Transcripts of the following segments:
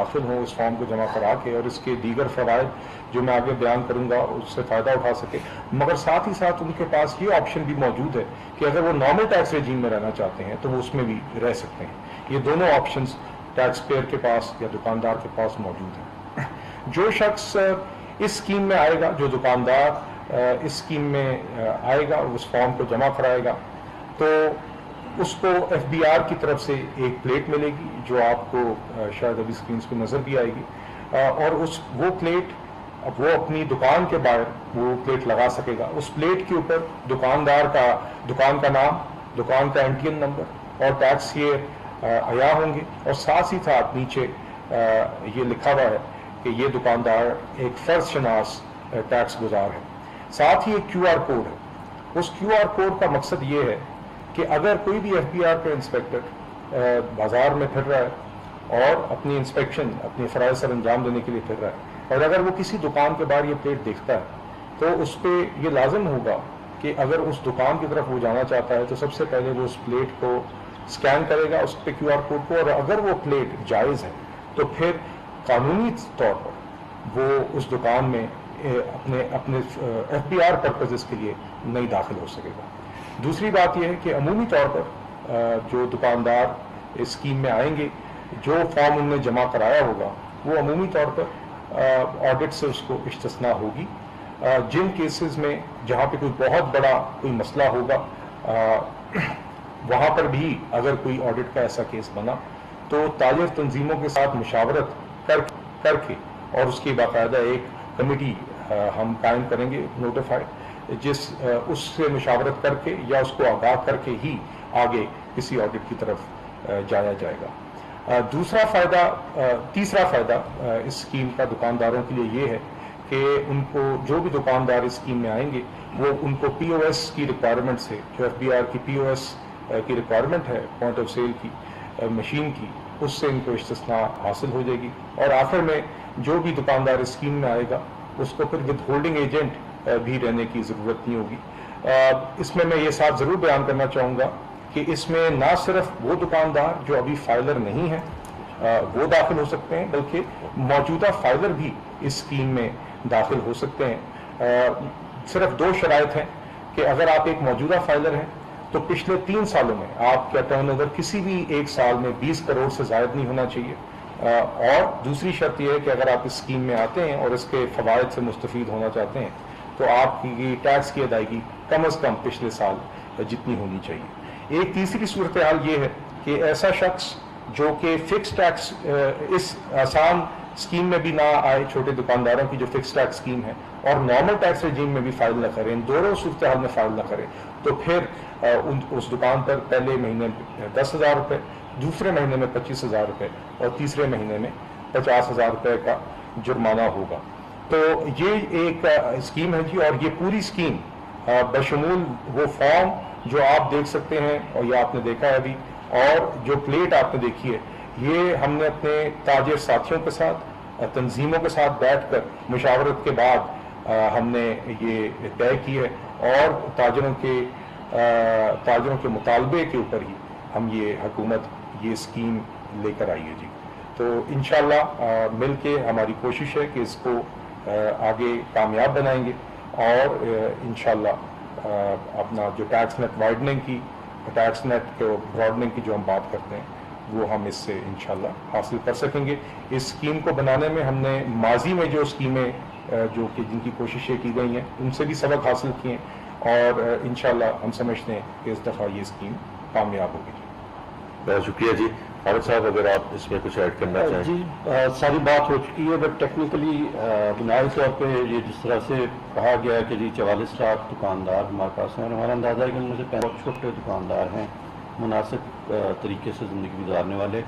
दाखिल हों उस फॉर्म को जमा करा के और इसके दीगर फ़वाइद जो मैं आगे बयान करूंगा उससे फ़ायदा उठा सके, मगर साथ ही साथ उनके पास ये ऑप्शन भी मौजूद है कि अगर वो नॉर्मल टैक्स रेजीम में रहना चाहते हैं तो वो उसमें भी रह सकते हैं। ये दोनों ऑप्शंस टैक्स पेयर के पास या दुकानदार के पास मौजूद हैं। जो शख्स इस स्कीम में आएगा, जो दुकानदार इस स्कीम में आएगा, उस फॉर्म को जमा कराएगा, तो उसको FBR की तरफ से एक प्लेट मिलेगी जो आपको शायद अभी स्क्रीन पे नज़र भी आएगी, और वो प्लेट अब वो अपनी दुकान के बाहर वो प्लेट लगा सकेगा। उस प्लेट के ऊपर दुकान का नाम, दुकान का एनटीएन नंबर और टैक्स ईयर आया होंगे, और साथ ही साथ नीचे ये लिखा हुआ है कि ये दुकानदार एक फर्ज शनास टैक्स गुजार है। साथ ही एक QR कोड है। उस QR कोड का मकसद ये है कि अगर कोई भी FBR का इंस्पेक्टर बाजार में फिर रहा है और अपनी इंस्पेक्शन अपनी फ़राइज़ सर अंजाम देने के लिए फिर रहा है, और अगर वो किसी दुकान के बाहर ये प्लेट देखता है तो उस पर ये लाजम होगा कि अगर उस दुकान की तरफ वो जाना चाहता है तो सबसे पहले वो उस प्लेट को स्कैन करेगा, उस पर QR कोड को, और अगर वो प्लेट जायज़ है तो फिर कानूनी तौर पर वो उस दुकान में अपने FBR पर्पज़ के लिए नहीं दाखिल हो सकेगा। दूसरी बात यह है कि अमूमी तौर पर जो दुकानदार इस स्कीम में आएंगे, जो फॉर्म उनने जमा कराया होगा वो अमूमी तौर पर ऑडिट से उसको इस्तिस्ना होगी। जिन केसेस में जहाँ पे कोई बहुत बड़ा कोई मसला होगा वहाँ पर भी अगर कोई ऑडिट का ऐसा केस बना तो ताजिर तंजीमों के साथ मुशावरत करके और उसकी बाकायदा एक कमेटी हम कायम करेंगे नोटिफाइड, उससे मुशावरत करके या उसको आगाह करके ही आगे किसी ऑडिट की तरफ जाया जाएगा। तीसरा फ़ायदा इस स्कीम का दुकानदारों के लिए ये है कि उनको जो भी दुकानदार इस स्कीम में आएंगे वो उनको POS की रिक्वायरमेंट से, जो FBR की POS की रिक्वायरमेंट है पॉइंट ऑफ सेल की मशीन की, उससे इनको इस्तिस्ना हासिल हो जाएगी। और आखिर में जो भी दुकानदार इस स्कीम में आएगा उसको फिर विद होल्डिंग एजेंट भी रहने की ज़रूरत नहीं होगी। इसमें मैं ये साथ ज़रूर बयान करना चाहूँगा कि इसमें ना सिर्फ वो दुकानदार जो अभी फाइलर नहीं है वो दाखिल हो सकते हैं, बल्कि मौजूदा फाइलर भी इस स्कीम में दाखिल हो सकते हैं। सिर्फ 2 शराइत हैं कि अगर आप एक मौजूदा फाइलर हैं तो पिछले 3 सालों में आपका टर्नओवर किसी भी एक साल में 20 करोड़ से ज़ायद नहीं होना चाहिए, और दूसरी शर्त यह है कि अगर आप इस स्कीम में आते हैं और इसके फ़वाइद से मुस्तफ़ीद होना चाहते हैं तो आपकी टैक्स की अदायगी कम अज़ कम पिछले साल जितनी होनी चाहिए। एक तीसरी सूरत हाल ये है कि ऐसा शख्स जो कि फ़िक्स टैक्स इस आसान स्कीम में भी ना आए, छोटे दुकानदारों की जो फ़िक्स टैक्स स्कीम है, और नॉर्मल टैक्स रजीम में भी फाइल न करें, इन दोनों सूरत हाल में फाइल न करें, तो फिर उस दुकान पर पहले महीने 10,000 रुपये, दूसरे महीने में 25,000 रुपये और तीसरे महीने में 50,000 रुपये का जुर्माना होगा। तो ये एक स्कीम है जी, और ये पूरी स्कीम बशमूल वो फॉर्म जो आप देख सकते हैं और ये आपने देखा है अभी, और जो प्लेट आपने देखी है, ये हमने अपने ताजिर साथियों के साथ, तंजीमों के साथ बैठकर मुशावरत के बाद हमने ये तय की है, और ताजिरों के मुतालबे के ऊपर ही हम ये हुकूमत ये स्कीम लेकर आई है जी। तो इंशाअल्लाह मिल के हमारी कोशिश है कि इसको आगे कामयाब बनाएंगे, और इंशाअल्लाह अपना जो टैक्स नेट वाइडनिंग की, टैक्स नेट के ब्रॉडनिंग की जो हम बात करते हैं वो हम इससे इंशाअल्लाह हासिल कर सकेंगे। इस स्कीम को बनाने में हमने माजी में जो स्कीमें जो कि जिनकी कोशिशें की गई हैं उनसे भी सबक हासिल किए हैं, और इंशाअल्लाह हम समझते हैं कि इस दफ़ा ये स्कीम कामयाब होगी। बहुत शुक्रिया जी। खालिद साहब, अगर आप इसमें कुछ ऐड करना चाहें। जी, सारी बात हो चुकी है, बट टेक्निकली बुनियादी तौर पे ये जिस तरह से कहा गया है कि जी 44 लाख दुकानदार हमारे पास हैं, और हमारा अंदाज़ा है कि उनमें से बहुत छोटे दुकानदार हैं मुनासिब तरीके से ज़िंदगी गुजारने वाले,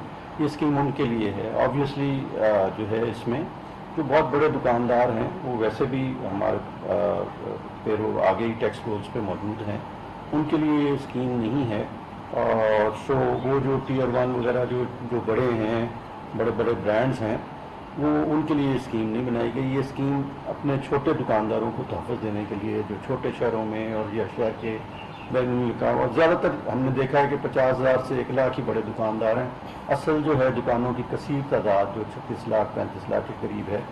ये स्कीम उनके लिए है। ऑब्वियसली जो है इसमें जो बहुत बड़े दुकानदार हैं वो वैसे भी हमारे पेरोल आगे ही टैक्स रोल्स पे मौजूद हैं, उनके लिए ये स्कीम नहीं है। और सो वो जो टियर 1 वगैरह जो बड़े हैं, बड़े बड़े ब्रांड्स हैं, वो उनके लिए स्कीम नहीं बनाई गई। ये स्कीम अपने छोटे दुकानदारों को तहफ़्फ़ुज़ देने के लिए, जो छोटे शहरों में और या शहर के और ज़्यादातर हमने देखा है कि 50,000 से 1 लाख ही बड़े दुकानदार हैं. असल जो है दुकानों की कसीर तादाद जो 36 लाख 35 लाख के करीब है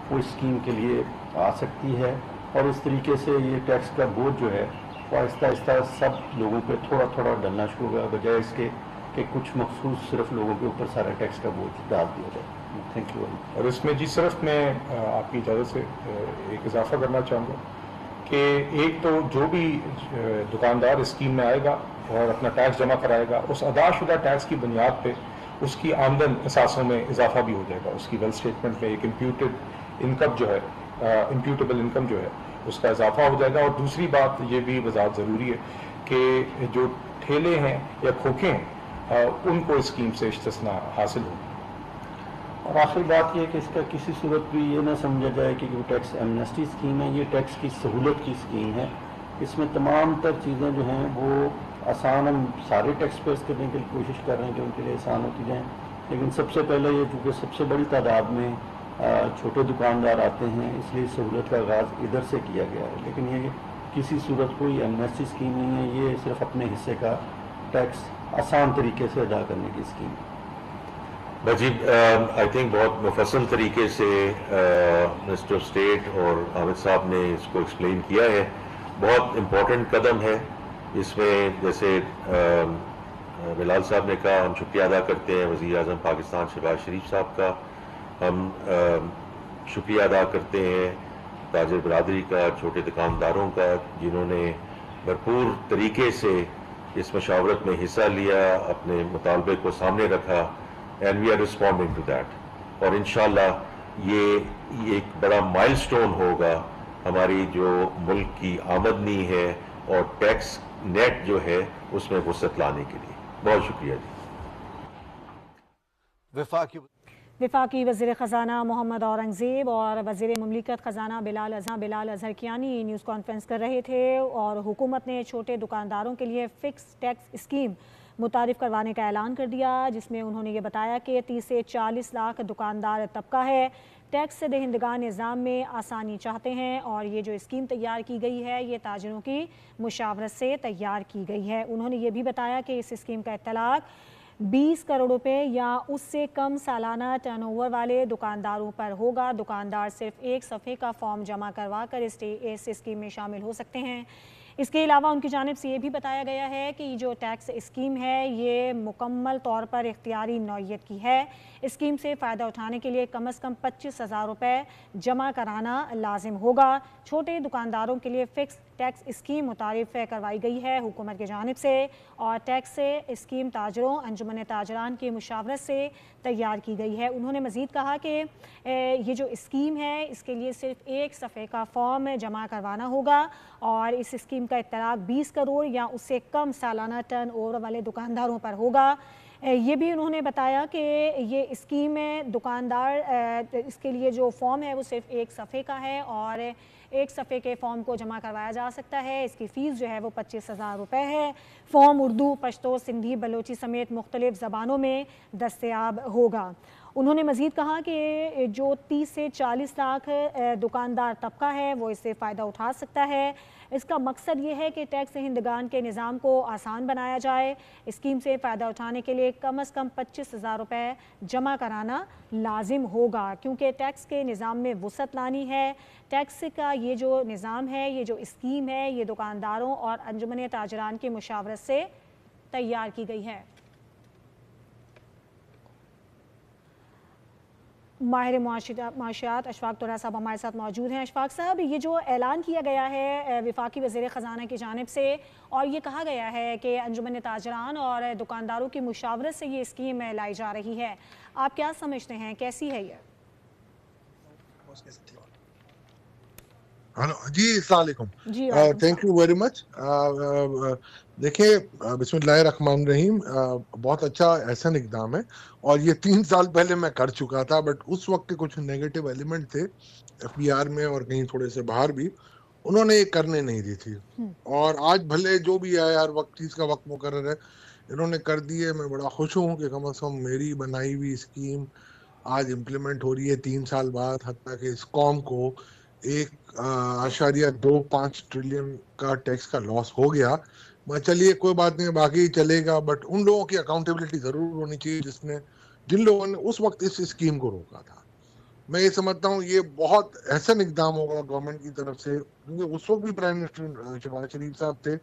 वो इस स्कीम के लिए आ सकती है. और इस तरीके से ये टैक्स का बोझ जो है वो आहिस्ता आहिस्ता सब लोगों पे थोड़ा थोड़ा डलना शुरू होगा, बजाय इसके कि कुछ मखसूस सिर्फ लोगों के ऊपर सारा टैक्स का बोझ डाल दिया जाए. Thank you. और इसमें जी सिर्फ मैं आपकी इजाज़त से एक इजाफा करना चाहूँगा कि एक तो जो भी दुकानदार इस स्कीम में आएगा और अपना टैक्स जमा कराएगा, उस अदाशुदा टैक्स की बुनियाद पे उसकी आमदन असासों में इजाफा भी हो जाएगा. उसकी वेल्थ स्टेटमेंट में एक इम्प्यूटेड इनकम जो है, इम्प्यूटेबल इनकम जो है, उसका इजाफा हो जाएगा. और दूसरी बात ये भी वजाहत ज़रूरी है कि जो ठेले हैं या खोखे हैं उनको इस स्कीम से इस्तिस्ना हासिल होगी. और आखिरी बात ये है कि इसका किसी सूरत भी ये ना समझा जाए कि वो टैक्स एमनेस्टी स्कीम है. ये टैक्स की सहूलत की स्कीम है. इसमें तमाम तर चीज़ें जो हैं वो आसान, हम सारे टैक्स पेयर्स करने की कोशिश कर रहे हैं कि उनके लिए आसान होती जाएँ. लेकिन सबसे पहले ये चूँकि सबसे बड़ी तादाद में छोटे दुकानदार आते हैं, इसलिए सहूलत का आगाज़ इधर से किया गया है. लेकिन ये किसी सूरत कोई एमनेस्टी स्कीम नहीं है. ये सिर्फ अपने हिस्से का टैक्स आसान तरीके से अदा करने की स्कीम है. मजीद आई थिंक बहुत मुफस्सल तरीके से मिनिस्टर ऑफ स्टेट और हामिद साहब ने इसको एक्सप्लेन किया है. बहुत इम्पोर्टेंट कदम है. इसमें जैसे बिलाल साहब ने कहा, हम शुक्रिया अदा करते हैं वज़ीर आज़म पाकिस्तान शहबाज शरीफ साहब का. हम शुक्रिया अदा करते हैं ताजिर बरादरी का, छोटे दुकानदारों का, जिन्होंने भरपूर तरीके से इस मशावरत में हिस्सा लिया, अपने मुतालबे को सामने रखा. And we are responding to that. और इंशाल्लाह ये एक बड़ा माइलस्टोन होगा हमारी जो मुल्क की आमदनी है और टैक्स नेट जो है उसमें वसअत लाने के लिए. बहुत शुक्रिया जी. वफाकी वज़ीर ख़ज़ाना मोहम्मद औरंगज़ेब और वज़ीर मुमलिकत ख़ज़ाना बिलाल अज़हर कियानी न्यूज़ कॉन्फ्रेंस कर रहे थे. और हुकूमत ने छोटे दुकानदारों के लिए फ़िक्स टैक्स स्कीम मुतारिफ़ करवाने का ऐलान कर दिया, जिसमें उन्होंने ये बताया कि 30 से 40 लाख दुकानदार तबका है. टैक्स दहिंदगान निज़ाम में आसानी चाहते हैं और ये जो स्कीम तैयार की गई है ये ताजरों की मुशावरत से तैयार की गई है. उन्होंने ये भी बताया कि इस स्कीम का इत्तलाक़ 20 करोड़ रुपए या उससे कम सालाना टर्नओवर वाले दुकानदारों पर होगा. दुकानदार सिर्फ एक सफ़े का फॉर्म जमा करवा कर इस स्कीम में शामिल हो सकते हैं. इसके अलावा उनकी जानिब से ये भी बताया गया है कि जो टैक्स स्कीम है ये मुकम्मल तौर पर इख्तियारी नौइयत की है. स्कीम से फ़ायदा उठाने के लिए कम से कम 25,000 रुपये जमा कराना लाजिम होगा. छोटे दुकानदारों के लिए फ़िक्स टैक्स स्कीम मुतारिफ़ करवाई गई है हुकूमत की जानिब से. और टैक्स स्कीम ताजरों अंजुमन ताजरान की मुशावरत से तैयार की गई है. उन्होंने मज़ीद कहा कि ये जो स्कीम है इसके लिए सिर्फ एक सफ़े का फॉर्म जमा करवाना होगा और इस स्कीम का इत्तलाक़ 20 करोड़ या उससे कम सालाना टर्न ओवर वाले दुकानदारों पर होगा. ये भी उन्होंने बताया कि ये स्कीम में दुकानदार इसके लिए जो फॉर्म है वो सिर्फ एक सफ़े का है और एक सफ़े के फॉर्म को जमा करवाया जा सकता है. इसकी फ़ीस जो है वो 25,000 रुपये है. फॉर्म उर्दू, पश्तो, सिंधी, बलोची समेत मुख्तलिफ़ ज़बानों में दस्तयाब होगा. उन्होंने मज़ीद कहा कि जो 30 से 40 लाख दुकानदार तबका है वो इससे फ़ायदा उठा सकता है. इसका मकसद ये है कि टैक्स दहिंदगान के निज़ाम को आसान बनाया जाए. स्कीम से फ़ायदा उठाने के लिए कम से कम 25,000 रुपये जमा कराना लाजिम होगा, क्योंकि टैक्स के निज़ाम में वसअत लानी है. टैक्स का ये जो निज़ाम है, ये जो स्कीम है, ये दुकानदारों और अंजुमन ताजरान की मुशावरत से तैयार की गई है. माहिर माशियात अशफाक तुरा साहब हमारे साथ मौजूद हैं. अशफाक साहब, ये जो ऐलान किया गया है वफाकी वज़ीर ख़ज़ाना की जानिब से और ये कहा गया है कि अंजुमन ताजरान और दुकानदारों की मुशावरत से ये स्कीम लाई जा रही है, आप क्या समझते हैं, कैसी है ये? जी अस्सलाम वालेकुम. Thank you very much. देखिए, बिस्मिल्लाहिर्रहमानिर्रहीम, बहुत अच्छा ऐसा इक़दाम है और ये 3 साल पहले मैं कर चुका था, बट उस वक्त के कुछ नेगेटिव एलिमेंट थे FBR में और कहीं थोड़े से बाहर भी, उन्होंने ये करने नहीं दी थी. और आज भले जो भी है यार, चीज़ का वक्त मुकर्रर है, इन्होंने कर दी है. मैं बड़ा खुश हूँ कि कम से कम मेरी बनाई हुई स्कीम आज इम्प्लीमेंट हो रही है 3 साल बाद. हत्ता कि इस कौम को 1.25 ट्रिलियन का टैक्स का लॉस हो गया, चलिए कोई बात नहीं, बाकी चलेगा, बट उन लोगों की अकाउंटेबिलिटी जरूर होनी चाहिए जिन लोगों ने उस वक्त इस स्कीम को रोका था। मैं ये समझता हूँ ये बहुत एहसन इकदाम होगा गवर्नमेंट की तरफ से, क्योंकि उस वक्त भी प्राइम मिनिस्टर शहबाज शरीफ साहब थे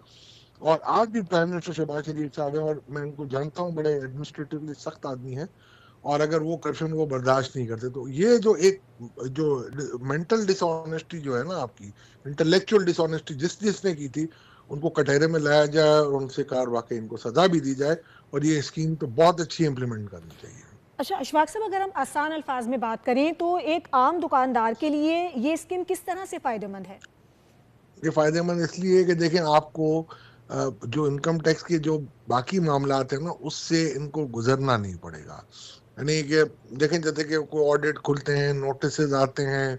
और आज भी प्राइम मिनिस्टर शहबाज शरीफ साहब है, और मैं उनको जानता हूँ, बड़े एडमिनिस्ट्रेटिवली सख्त आदमी है, और अगर वो करप्शन को बर्दाश्त नहीं करते तो ये जो मेंटल डिसऑनेस्टी जो है ना, आपकी इंटेलेक्चुअल डिसऑनेस्टी जिसने की थी, उनको कटहरे में लाया जाए और उनसे कार वाकई इनको सजा भी दी जाए, और ये स्कीम तो बहुत अच्छी इम्प्लीमेंट करनी चाहिए। अच्छा अशफाक साहब, अगर हम आसान अल्फाज में बात करें तो एक आम दुकानदार के लिए ये स्कीम किस तरह से फ़ायदेमंद है? ये फ़ायदेमंद इसलिए है कि देखें, आपको जो इनकम टैक्स के जो बाकी मामलात हैं ना, उससे इनको गुजरना नहीं पड़ेगा। यानी कि देखें, जैसे कि कोई ऑडिट खुलते हैं, नोटिस आते हैं,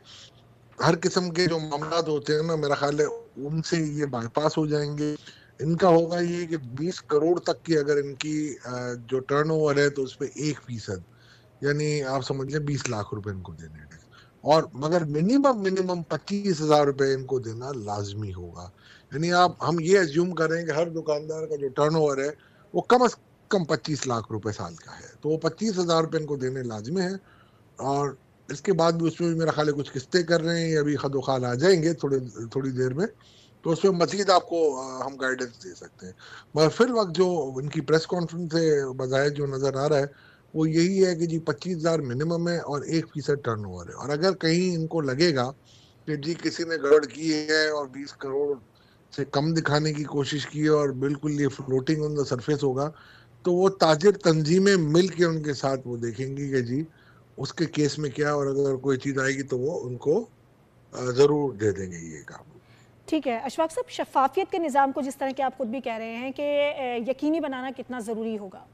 हर किस्म के जो मामलात होते हैं ना, मेरा ख्याल है उनसे ये बाईपास हो जाएंगे। इनका होगा ये कि 20 करोड़ तक की अगर इनकी जो टर्नओवर है तो उस पर 1%, यानी आप समझ लें 20 लाख रुपए इनको देने हैं, और मगर मिनिमम 25,000 रुपए इनको देना लाजमी होगा। यानी हम ये एज्यूम करें कि हर दुकानदार का जो टर्नओवर है वो कम से कम 25 लाख रुपए साल का है, तो वो 25,000 रुपए इनको देने लाजमी है। और इसके बाद भी उसमें भी मेरा ख्याल है कुछ किस्तें कर रहे हैं, या अभी खदोखाल आ जाएंगे थोड़ी देर में, तो उसमें मजीद आपको हम गाइडेंस दे सकते हैं। मगर फिर वक्त जो इनकी प्रेस कॉन्फ्रेंस से बजाय जो नज़र आ रहा है वो यही है कि जी 25,000 मिनिमम है और 1% टर्नओवर है, और अगर कहीं इनको लगेगा कि जी किसी ने गड़बड़ की है और 20 करोड़ से कम दिखाने की कोशिश की है और बिल्कुल ये फ्लोटिंग ऑन द सरफेस होगा, तो वो ताजिर तंजीमें मिल के उनके साथ वो देखेंगी कि जी उसके केस में क्या, और अगर कोई चीज़ आएगी तो वो उनको ज़रूर दे देंगे ये काम। ठीक है अशफाक साहब, शफाफियत के निज़ाम को जिस तरह के आप खुद भी कह रहे हैं कि यकीनी बनाना कितना ज़रूरी होगा?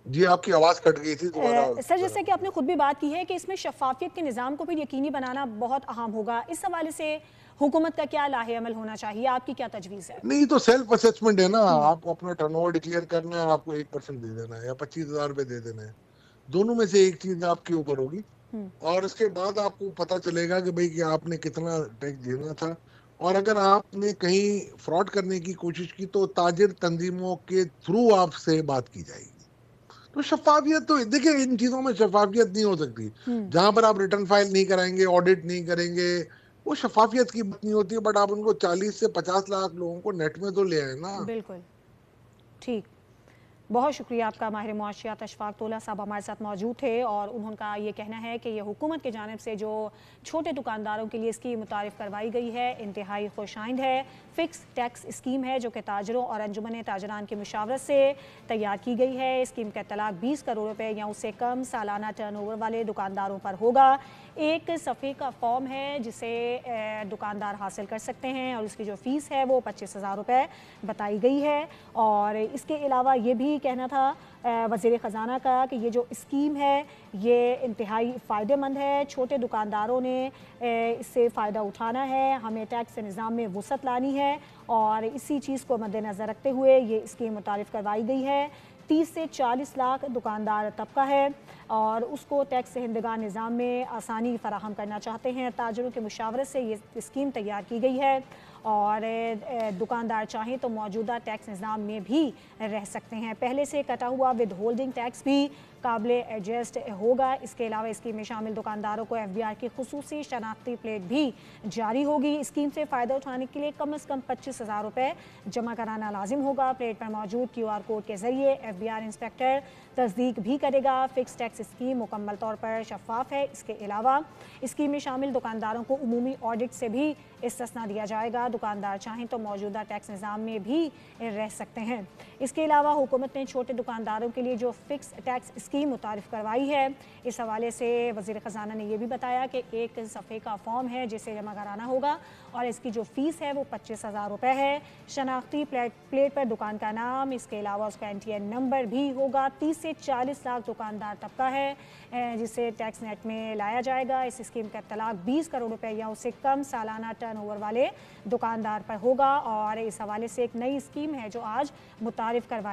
जी आपकी आवाज़ कट गई थी सर, जैसे कि आपने खुद भी बात की है कि इसमें शफाफियत के निज़ाम को भी यकीनी बनाना बहुत अहम होगा, इस हवाले से हुकूमत का क्या लाहे अमल होना चाहिए, आपकी क्या तजवीज़ है? नहीं तो सेल्फ असेसमेंट है ना, आपको अपना टर्नओवर डिक्लेयर करना है, आपको 1% दे देना है या 25,000 रुपए दे देना है, दोनों में से एक चीज आपके ऊपर होगी, और इसके बाद आपको पता चलेगा कि भाई कि आपने कितना टैक्स देना था। और अगर आपने कहीं फ्रॉड करने की कोशिश की तो ताजिर तंजीमों के थ्रू आपसे बात की जाएगी। तो शफाफियत तो देखिए, इन चीजों में शफाफियत नहीं हो सकती जहां पर आप रिटर्न फाइल नहीं कराएंगे, ऑडिट नहीं करेंगे, वो शफाफियत की बात नहीं होती है। बट आप उनको 40 से 50 लाख लोगों को नेट में तो ले आए ना। बिल्कुल ठीक, बहुत शुक्रिया आपका। माहिर मुआशियात अशफाक तोला साहब हमारे साथ मौजूद थे और उनका ये कहना है कि ये हुकूमत की जानिब से जो छोटे दुकानदारों के लिए स्कीम मुतारिफ करवाई गई है इंतहाई खुशाइंद है। फ़िक्स टैक्स स्कीम है जो कि ताजरों और अंजुमन ताजरान की मुशावरत से तैयार की गई है। स्कीम का इतलाक़ 20 करोड़ रुपए या उससे कम सालाना टर्नओवर वाले दुकानदारों पर होगा। एक सफ़े का फॉर्म है जिसे दुकानदार हासिल कर सकते हैं और इसकी जो फ़ीस है वो 25,000 रुपये बताई गई है। और इसके अलावा ये भी कहना था वज़ीर ख़जाना का कि ये जो स्कीम है ये इंतहाई फ़ायदेमंद है, छोटे दुकानदारों ने इससे फ़ायदा उठाना है, हमें टैक्स निज़ाम में वसअत लानी है और इसी चीज़ को मद्देनज़र रखते हुए ये स्कीम मुतारिफ़ करवाई गई है। 30 से 40 लाख दुकानदार तबका है और उसको टैक्स हिंदगान निज़ाम में आसानी फ़राहम करना चाहते हैं। ताजरों के मुशावरत से ये स्कीम तैयार की गई है और दुकानदार चाहें तो मौजूदा टैक्स निज़ाम में भी रह सकते हैं। पहले से कटा हुआ विद होल्डिंग टैक्स भी काबिल एडजस्ट होगा। इसके अलावा स्कीम में शामिल दुकानदारों को FBR की खुसूसी शनाख्ती प्लेट भी जारी होगी। स्कीम से फ़ायदा उठाने के लिए कम से कम 25,000 रुपये जमा कराना लाजिम होगा। प्लेट पर मौजूद QR कोड के ज़रिए FBR इंस्पेक्टर तस्दीक भी करेगा। फ़िक्स टैक्स स्कीम मुकम्मल तौर पर शफाफ है। इसके अलावा स्कीम में शामिल दुकानदारों को उमूमी ऑडिट से भी इस्तिस्ना दिया जाएगा। दुकानदार चाहें तो मौजूदा टैक्स निज़ाम में भी रह सकते हैं। इसके अलावा हुकूमत ने छोटे दुकानदारों के लिए जो फ़िक्स टैक्स स्कीम मुतारिफ़ करवाई है, इस हवाले से वज़ीर ख़जाना ने यह भी बताया कि एक सफ़े का फॉर्म है जिसे जमा कराना होगा और इसकी जो फ़ीस है वो 25,000 रुपये है। शनाख्ती प्लेट पर दुकान का नाम, इसके अलावा उसका NTN नंबर भी होगा। 30 से 40 लाख दुकानदार तबका है जिसे टैक्स नेट में लाया जाएगा। इस स्कीम का इतलाक़ 20 करोड़ रुपये या उससे कम सालाना टर्नओवर वाले दुकानदार पर होगा और इस हवाले से एक नई स्कीम है जो आज मुतारिफ़ करवाई